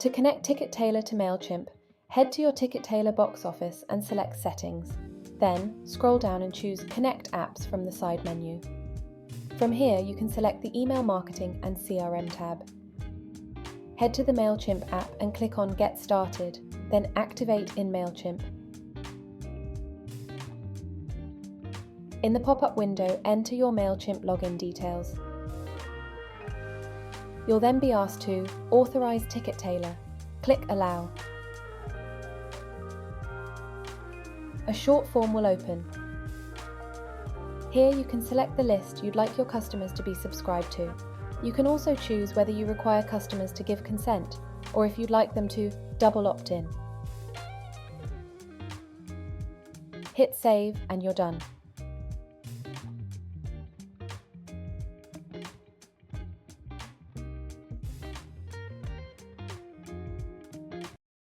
To connect Ticket Tailor to Mailchimp, head to your Ticket Tailor box office and select Settings. Then, scroll down and choose Connect Apps from the side menu. From here, you can select the Email Marketing and CRM tab. Head to the Mailchimp app and click on Get Started, then Activate in Mailchimp. In the pop-up window, enter your Mailchimp login details. You'll then be asked to authorize Ticket Tailor. Click Allow. A short form will open. Here you can select the list you'd like your customers to be subscribed to. You can also choose whether you require customers to give consent or if you'd like them to double opt-in. Hit Save and you're done.